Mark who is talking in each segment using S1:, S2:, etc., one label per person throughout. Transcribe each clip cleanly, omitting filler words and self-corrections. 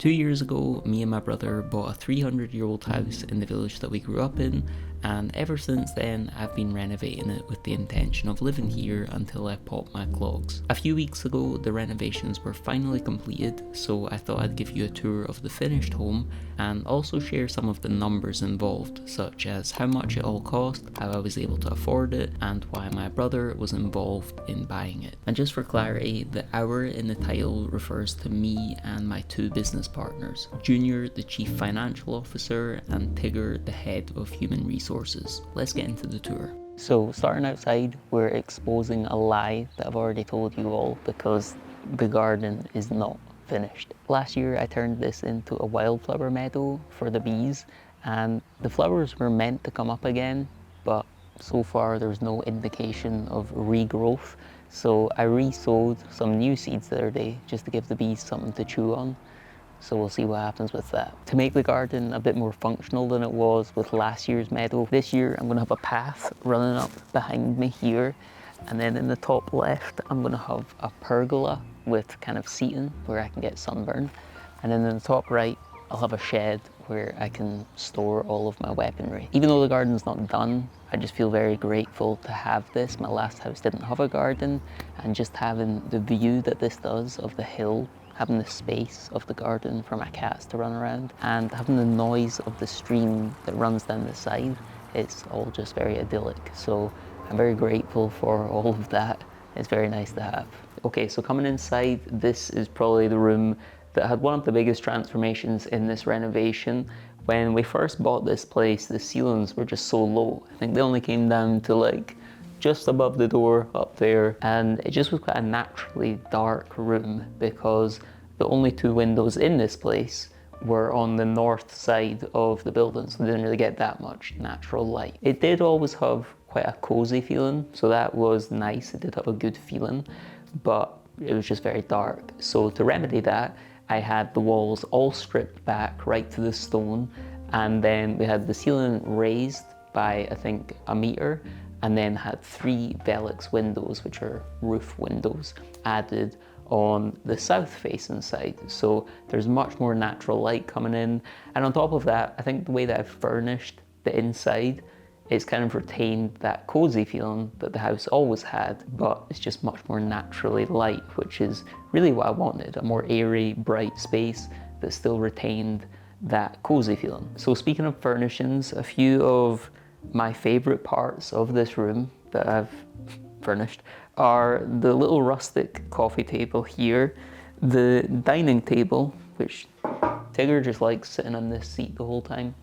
S1: 2 years ago, me and my brother bought a 300-year-old house in the village that we grew up in, and ever since then I've been renovating it with the intention of living here until I pop my clogs. A few weeks ago the renovations were finally completed, so I thought I'd give you a tour of the finished home and also share some of the numbers involved, such as how much it all cost, how I was able to afford it, and why my brother was involved in buying it. And just for clarity, the "our" in the title refers to me and my two business partners, Junior, the Chief Financial Officer, and Tigger, the Head of Human Resources. Let's get into the tour. So starting outside, we're exposing a lie that I've already told you all, because the garden is not finished. Last year I turned this into a wildflower meadow for the bees, and the flowers were meant to come up again, but so far there's no indication of regrowth. So I re-sowed some new seeds the other day just to give the bees something to chew on. So we'll see what happens with that. To make the garden a bit more functional than it was with last year's meadow, this year I'm going to have a path running up behind me here, and then in the top left I'm going to have a pergola with kind of seating where I can get sunburn, and then in the top right I'll have a shed where I can store all of my weaponry. Even though the garden's not done, I just feel very grateful to have this. My last house didn't have a garden, and just having the view that this does of the hill, having the space of the garden for my cats to run around, and having the noise of the stream that runs down the side, it's all just very idyllic. So I'm very grateful for all of that. It's very nice to have. Okay, so coming inside, this is probably the room that had one of the biggest transformations in this renovation. When we first bought this place, the ceilings were just so low. I think they only came down to like just above the door up there, and it just was quite a naturally dark room because the only two windows in this place were on the north side of the building, so we didn't really get that much natural light. It did always have quite a cozy feeling, so that was nice. It did have a good feeling, but it was just very dark. So to remedy that, I had the walls all stripped back right to the stone, and then we had the ceiling raised by I think a meter, and then had 3 Velux windows, which are roof windows, added on the south facing side. So there's much more natural light coming in. And on top of that, I think the way that I've furnished the inside, it's kind of retained that cozy feeling that the house always had, but it's just much more naturally light, which is really what I wanted, a more airy, bright space that still retained that cozy feeling. So speaking of furnishings, a few of my favorite parts of this room that I've furnished are the little rustic coffee table here, the dining table, which Tigger just likes sitting on this seat the whole time.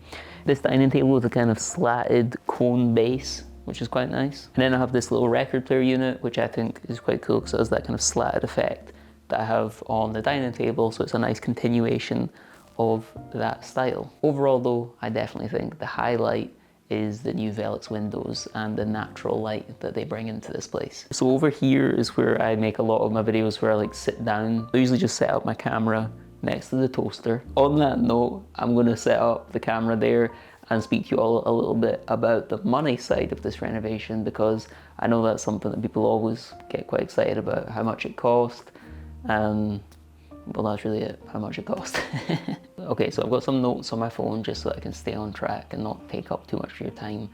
S1: This dining table with a kind of slatted cone base, which is quite nice. And then I have this little record player unit, which I think is quite cool because it has that kind of slatted effect that I have on the dining table, so it's a nice continuation of that style. Overall though, I definitely think the highlight is the new Velux windows and the natural light that they bring into this place. So over here is where I make a lot of my videos, where I like sit down. I usually just set up my camera next to the toaster. On that note, I'm going to set up the camera there and speak to you all a little bit about the money side of this renovation, because I know that's something that people always get quite excited about, how much it cost. Well, that's really it, how much it cost. Okay, so I've got some notes on my phone just so that I can stay on track and not take up too much of your time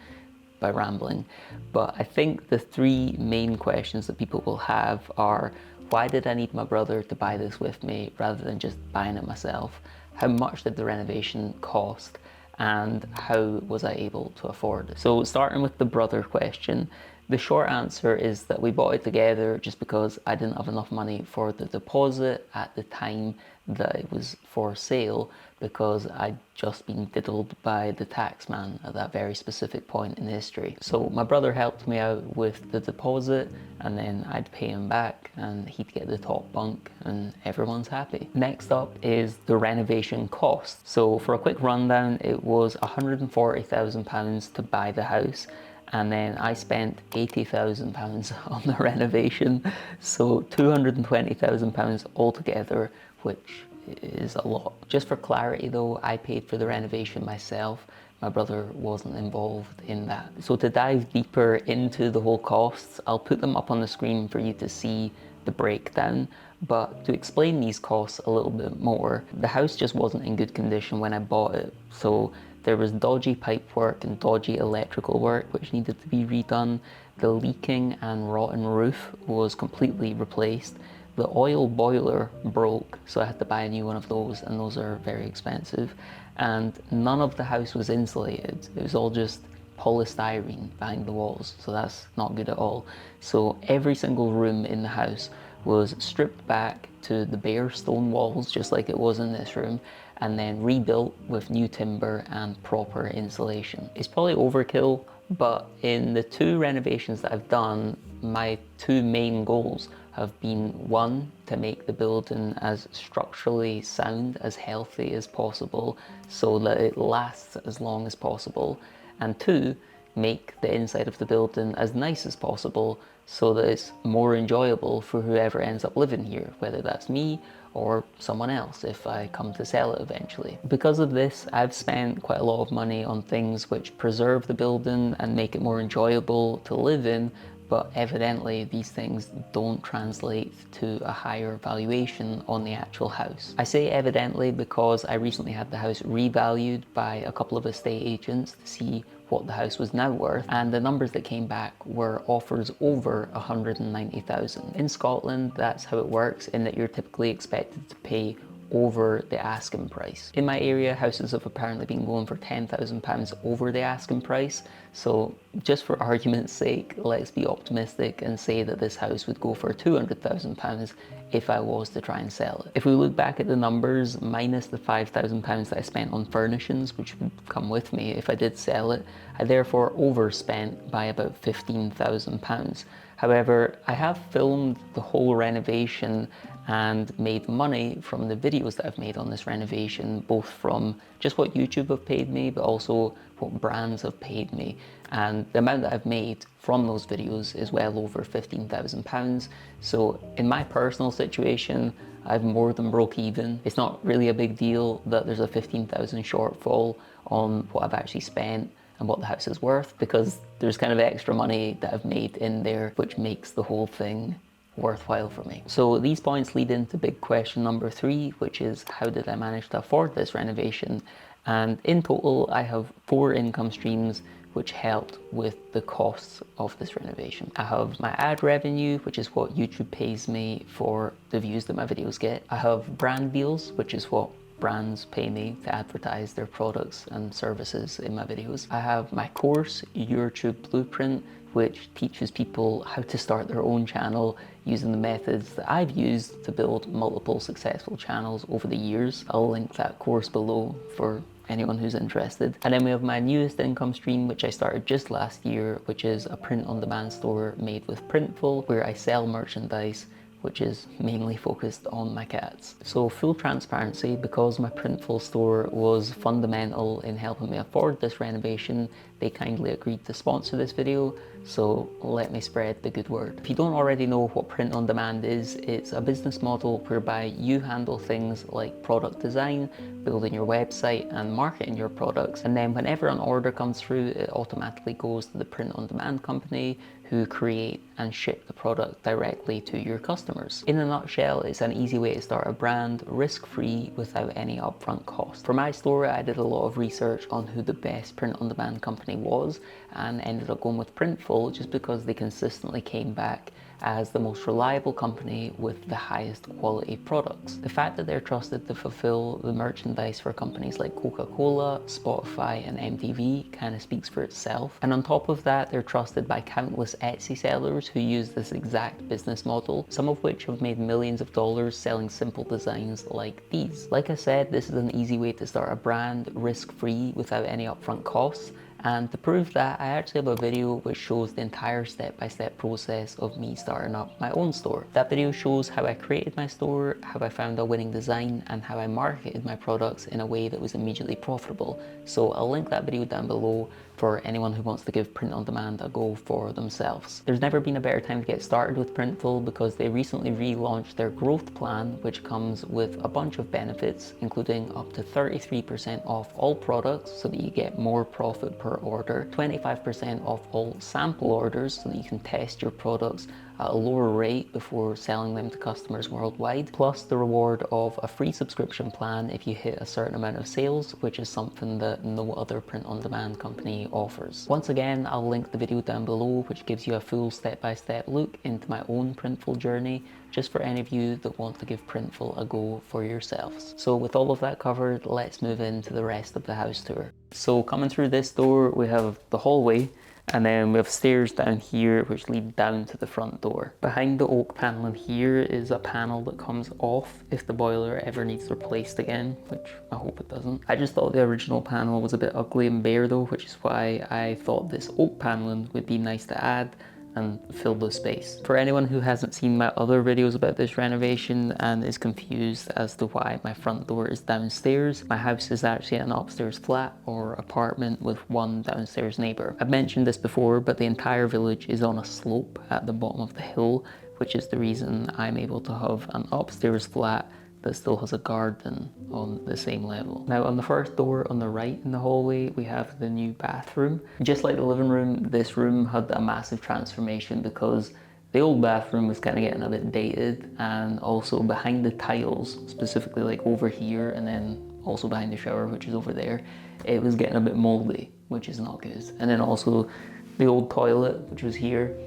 S1: by rambling. But I think the 3 main questions that people will have are, why did I need my brother to buy this with me rather than just buying it myself? How much did the renovation cost? And how was I able to afford it? So starting with the brother question, the short answer is that we bought it together just because I didn't have enough money for the deposit at the time that it was for sale, because I'd just been diddled by the tax man at that very specific point in history. So my brother helped me out with the deposit, and then I'd pay him back and he'd get the top bunk and everyone's happy. Next up is the renovation cost. So for a quick rundown, it was £140,000 to buy the house, and then I spent £80,000 on the renovation, so £220,000 altogether, which is a lot. Just for clarity though, I paid for the renovation myself. My brother wasn't involved in that. So to dive deeper into the whole costs, I'll put them up on the screen for you to see, the breakdown. But to explain these costs a little bit more, the house just wasn't in good condition when I bought it. So there was dodgy pipework and dodgy electrical work which needed to be redone. The leaking and rotten roof was completely replaced. The oil boiler broke, so I had to buy a new one of those, and those are very expensive. And none of the house was insulated. It was all just polystyrene behind the walls, so that's not good at all. So every single room in the house was stripped back to the bare stone walls, just like it was in this room, and then rebuilt with new timber and proper insulation. It's probably overkill, but in the 2 renovations that I've done, my 2 main goals have been, 1, to make the building as structurally sound, as healthy as possible, so that it lasts as long as possible, and 2, make the inside of the building as nice as possible so that it's more enjoyable for whoever ends up living here, whether that's me or someone else if I come to sell it eventually. Because of this, I've spent quite a lot of money on things which preserve the building and make it more enjoyable to live in, but evidently these things don't translate to a higher valuation on the actual house. I say evidently because I recently had the house revalued by a couple of estate agents to see what the house was now worth, and the numbers that came back were offers over 190,000. In Scotland, that's how it works, in that you're typically expected to pay over the asking price. In my area, houses have apparently been going for £10,000 over the asking price, so just for argument's sake, let's be optimistic and say that this house would go for £200,000 if I was to try and sell it. If we look back at the numbers, minus the £5,000 that I spent on furnishings, which would come with me if I did sell it, I therefore overspent by about £15,000. However, I have filmed the whole renovation and made money from the videos that I've made on this renovation, both from just what YouTube have paid me, but also what brands have paid me. And the amount that I've made from those videos is well over £15,000. So in my personal situation, I've more than broke even. It's not really a big deal that there's a 15,000 shortfall on what I've actually spent and what the house is worth, because there's kind of extra money that I've made in there, which makes the whole thing worthwhile for me. So these points lead into big question number 3, which is how did I manage to afford this renovation? And in total, I have 4 income streams which helped with the costs of this renovation. I have my ad revenue, which is what YouTube pays me for the views that my videos get. I have brand deals, which is what brands pay me to advertise their products and services in my videos. I have my course, YouTube Blueprint, which teaches people how to start their own channel using the methods that I've used to build multiple successful channels over the years. I'll link that course below for anyone who's interested. And then we have my newest income stream, which I started just last year, which is a print-on-demand store made with Printful, where I sell merchandise which is mainly focused on my cats. So full transparency, because my Printful store was fundamental in helping me afford this renovation, they kindly agreed to sponsor this video, so let me spread the good word. If you don't already know what print on demand is, it's a business model whereby you handle things like product design, building your website and marketing your products, and then whenever an order comes through, it automatically goes to the print on demand company who create and ship the product directly to your customers. In a nutshell, it's an easy way to start a brand, risk-free, without any upfront cost. For my store, I did a lot of research on who the best print-on-demand company was and ended up going with Printful just because they consistently came back as the most reliable company with the highest quality products. The fact that they're trusted to fulfill the merchandise for companies like Coca-Cola, Spotify and MTV kind of speaks for itself. And on top of that, they're trusted by countless Etsy sellers who use this exact business model, some of which have made millions of dollars selling simple designs like these. Like I said, this is an easy way to start a brand, risk-free, without any upfront costs. And to prove that, I actually have a video which shows the entire step-by-step process of me starting up my own store. That video shows how I created my store, how I found a winning design, and how I marketed my products in a way that was immediately profitable. So I'll link that video down below for anyone who wants to give print on demand a go for themselves. There's never been a better time to get started with Printful because they recently relaunched their growth plan, which comes with a bunch of benefits, including up to 33% off all products so that you get more profit per order, 25% off all sample orders so that you can test your products at a lower rate before selling them to customers worldwide, plus the reward of a free subscription plan if you hit a certain amount of sales, which is something that no other print-on-demand company offers. Once again, I'll link the video down below, which gives you a full step-by-step look into my own Printful journey, just for any of you that want to give Printful a go for yourselves. So with all of that covered, let's move into the rest of the house tour. So coming through this door, we have the hallway, and then we have stairs down here which lead down to the front door. Behind the oak paneling here is a panel that comes off if the boiler ever needs replaced again, which I hope it doesn't. I just thought the original panel was a bit ugly and bare though, which is why I thought this oak paneling would be nice to add and fill the space. For anyone who hasn't seen my other videos about this renovation and is confused as to why my front door is downstairs, my house is actually an upstairs flat or apartment with one downstairs neighbour. I've mentioned this before, but the entire village is on a slope at the bottom of the hill, which is the reason I'm able to have an upstairs flat that still has a garden on the same level. Now on the first door on the right in the hallway, we have the new bathroom. Just like the living room, this room had a massive transformation because the old bathroom was kind of getting a bit dated, and also behind the tiles, specifically like over here and then also behind the shower, which is over there, it was getting a bit moldy, which is not good. And then also the old toilet, which was here,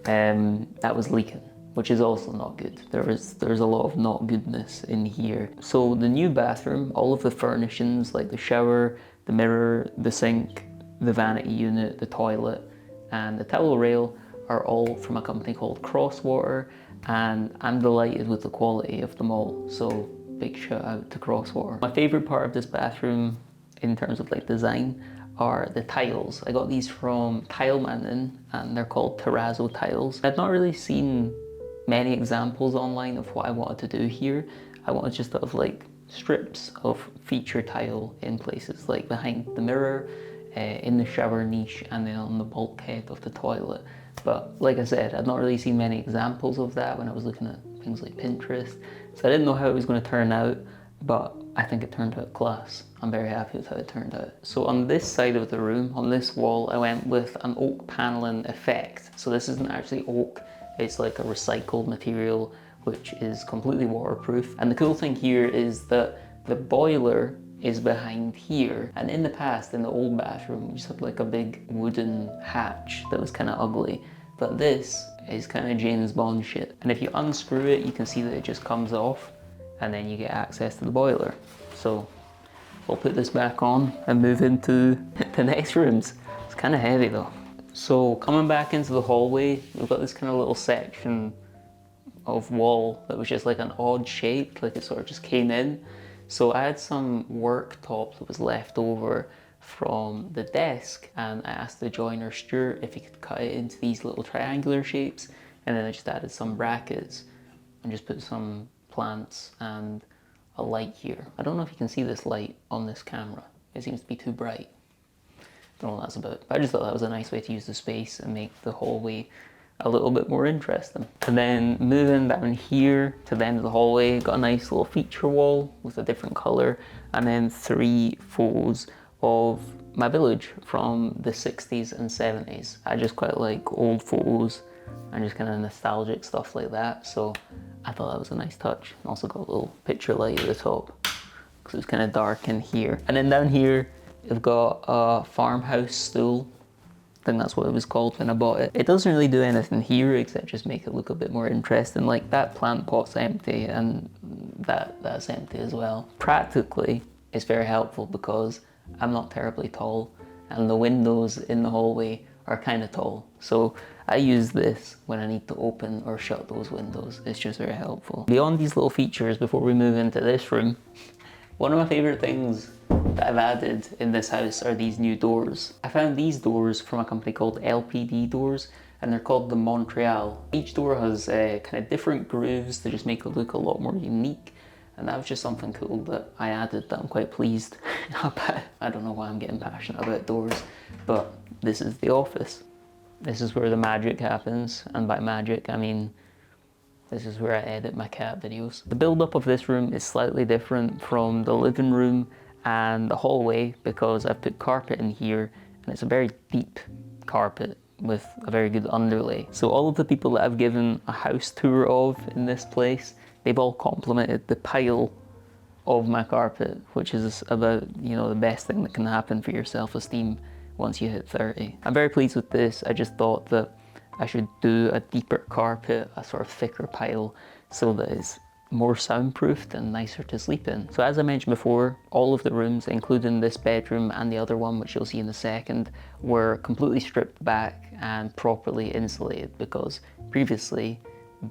S1: that was leaking, which is also not good. There's a lot of not goodness in here. So the new bathroom, all of the furnishings like the shower, the mirror, the sink, the vanity unit, the toilet, and the towel rail are all from a company called Crosswater, and I'm delighted with the quality of them all. So big shout out to Crosswater. My favorite part of this bathroom in terms of like design are the tiles. I got these from Tile Mountain and they're called terrazzo tiles. I've not really seen many examples online of what I wanted to do here. I wanted just to have like strips of feature tile in places like behind the mirror, in the shower niche, and then on the bulkhead of the toilet. But like I said, I'd not really seen many examples of that when I was looking at things like Pinterest, so I didn't know how it was going to turn out, but I think it turned out class. I'm very happy with how it turned out. So on this side of the room, on this wall, I went with an oak paneling effect. So this isn't actually oak, it's like a recycled material which is completely waterproof. And the cool thing here is that the boiler is behind here. And in the past, in the old bathroom, we just had like a big wooden hatch that was kind of ugly. But this is kind of James Bond shit. And if you unscrew it, you can see that it just comes off and then you get access to the boiler. So we'll put this back on and move into the next rooms. It's kind of heavy though. So coming back into the hallway, we've got this kind of little section of wall that was just like an odd shape, like it sort of just came in. So I had some worktop that was left over from the desk, and I asked the joiner Stuart if he could cut it into these little triangular shapes, and then I just added some brackets and just put some plants and a light here. I don't know if you can see this light on this camera. It seems to be too bright. I don't know what that's about. But I just thought that was a nice way to use the space and make the hallway a little bit more interesting. And then moving down here to the end of the hallway, got a nice little feature wall with a different color, and then 3 photos of my village from the 60s and 70s. I just quite like old photos and just kind of nostalgic stuff like that. So I thought that was a nice touch. Also got a little picture light at the top because it was kind of dark in here. And then down here, we've got a farmhouse stool. I think that's what it was called when I bought it. It doesn't really do anything here except just make it look a bit more interesting. Like that plant pot's empty and that's empty as well. Practically, it's very helpful because I'm not terribly tall and the windows in the hallway are kind of tall. So I use this when I need to open or shut those windows. It's just very helpful. Beyond these little features, before we move into this room, one of my favorite things that I've added in this house are these new doors. I found these doors from a company called LPD Doors, and they're called the Montreal. Each door has kind of different grooves to just make it look a lot more unique, and that was just something cool that I added that I'm quite pleased about. I don't know why I'm getting passionate about doors, but this is the office. This is where the magic happens, and by magic I mean this is where I edit my cat videos. The build-up of this room is slightly different from the living room and the hallway because I've put carpet in here, and it's a very deep carpet with a very good underlay. So all of the people that I've given a house tour of in this place, they've all complimented the pile of my carpet, which is about, you know, the best thing that can happen for your self-esteem once you hit 30. I'm very pleased with this. I just thought that I should do a deeper carpet, a sort of thicker pile, so that it's more soundproofed and nicer to sleep in. So as I mentioned before, all of the rooms, including this bedroom and the other one, which you'll see in a second, were completely stripped back and properly insulated, because previously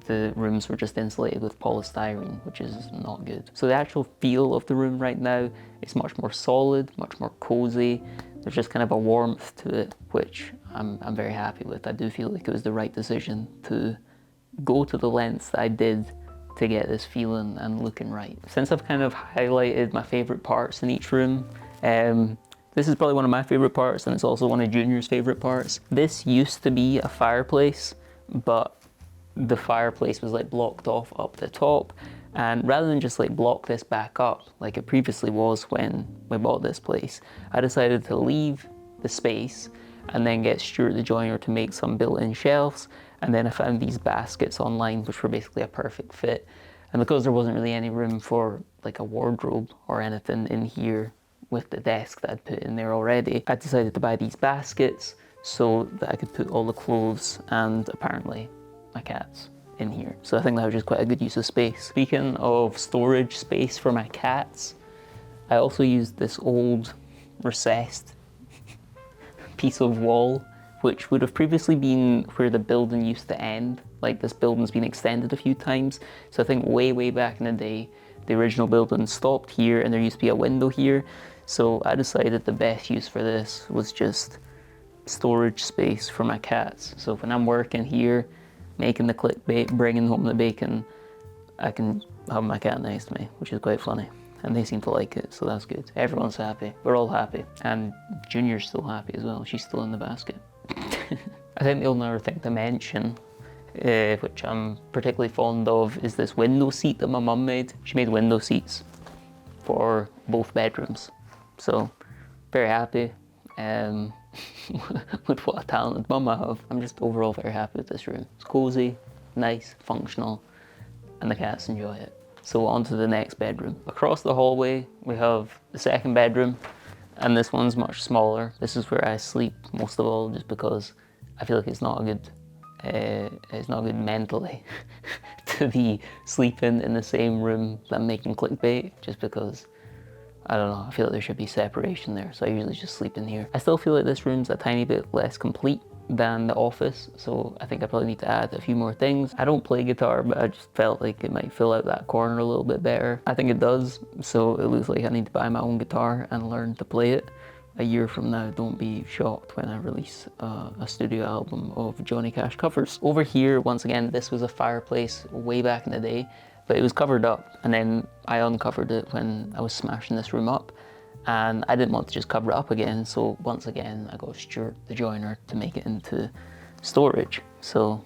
S1: the rooms were just insulated with polystyrene, which is not good. So the actual feel of the room right now is much more solid, much more cozy. There's just kind of a warmth to it, which I'm very happy with. I do feel like it was the right decision to go to the lengths that I did to get this feeling and looking right. Since I've kind of highlighted my favorite parts in each room, this is probably one of my favorite parts, and it's also one of Junior's favorite parts. This used to be a fireplace, but the fireplace was like blocked off up the top, and rather than just like block this back up like it previously was when we bought this place, I decided to leave the space and then get Stuart the joiner to make some built-in shelves. And then I found these baskets online, which were basically a perfect fit. And because there wasn't really any room for like a wardrobe or anything in here with the desk that I'd put in there already, I decided to buy these baskets so that I could put all the clothes and apparently my cats in here. So I think that was just quite a good use of space. Speaking of storage space for my cats, I also used this old recessed piece of wall, which would have previously been where the building used to end. Like, this building's been extended a few times. So I think way back in the day, the original building stopped here and there used to be a window here. So I decided the best use for this was just storage space for my cats. So when I'm working here, making the clickbait, bringing home the bacon, I can have my cat next to me, which is quite funny. And they seem to like it, so that's good. Everyone's happy. We're all happy. And Junior's still happy as well. She's still in the basket. I think the only other thing to mention, which I'm particularly fond of, is this window seat that my mum made. She made window seats for both bedrooms. So, very happy with what a talented mum I have. I'm just overall very happy with this room. It's cozy, nice, functional, and the cats enjoy it. So on to the next bedroom. Across the hallway, we have the second bedroom, and this one's much smaller. This is where I sleep most of all, just because I feel like it's not good mentally to be sleeping in the same room that I'm making clickbait, just because, I don't know, I feel like there should be separation there, so I usually just sleep in here. I still feel like this room's a tiny bit less complete than the office, so I think I probably need to add a few more things. I don't play guitar, but I just felt like it might fill out that corner a little bit better. I think it does, so it looks like I need to buy my own guitar and learn to play it. A year from now, don't be shocked when I release a studio album of Johnny Cash covers. Over here, once again, this was a fireplace way back in the day, but it was covered up, and then I uncovered it when I was smashing this room up. And I didn't want to just cover it up again, so once again I got Stuart the joiner to make it into storage. So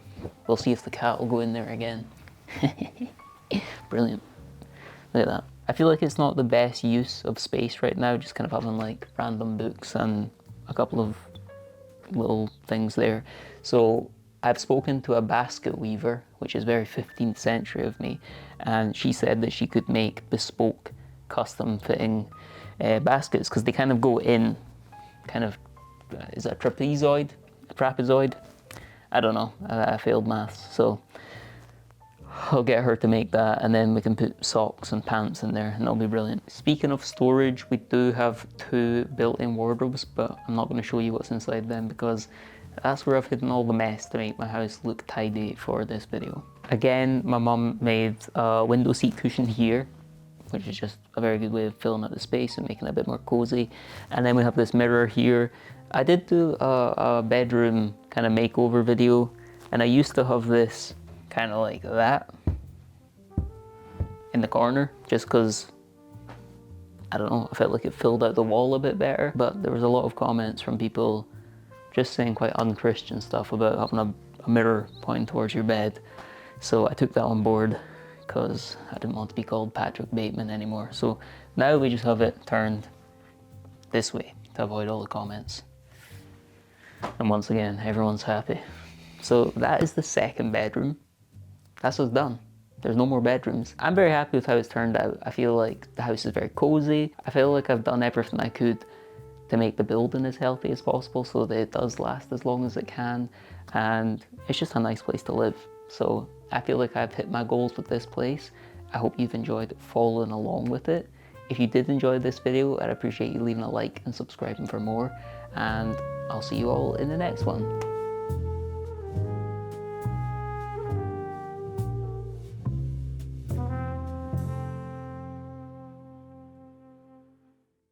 S1: we'll see if the cat will go in there again. Brilliant. Look at that. I feel like it's not the best use of space right now, just kind of having like random books and a couple of little things there. So I've spoken to a basket weaver, which is very 15th century of me, and she said that she could make bespoke, custom fitting baskets, because they kind of go in, is that a trapezoid? A trapezoid? I don't know, I failed maths, so I'll get her to make that, and then we can put socks and pants in there, and it'll be brilliant. Speaking of storage, we do have 2 built-in wardrobes, but I'm not going to show you what's inside them, because that's where I've hidden all the mess to make my house look tidy for this video. Again, my mum made a window seat cushion here, which is just a very good way of filling out the space and making it a bit more cozy. And then we have this mirror here. I did do a bedroom kind of makeover video, and I used to have this kind of like that in the corner, just because, I don't know, I felt like it filled out the wall a bit better. But there was a lot of comments from people just saying quite unchristian stuff about having a mirror pointing towards your bed. So I took that on board, because I didn't want to be called Patrick Bateman anymore. So now we just have it turned this way to avoid all the comments. And once again, everyone's happy. So that is the second bedroom. That's what's done. There's no more bedrooms. I'm very happy with how it's turned out. I feel like the house is very cozy. I feel like I've done everything I could to make the building as healthy as possible so that it does last as long as it can. And it's just a nice place to live. So I feel like I've hit my goals with this place. I hope you've enjoyed following along with it. If you did enjoy this video, I'd appreciate you leaving a like and subscribing for more. And I'll see you all in the next one.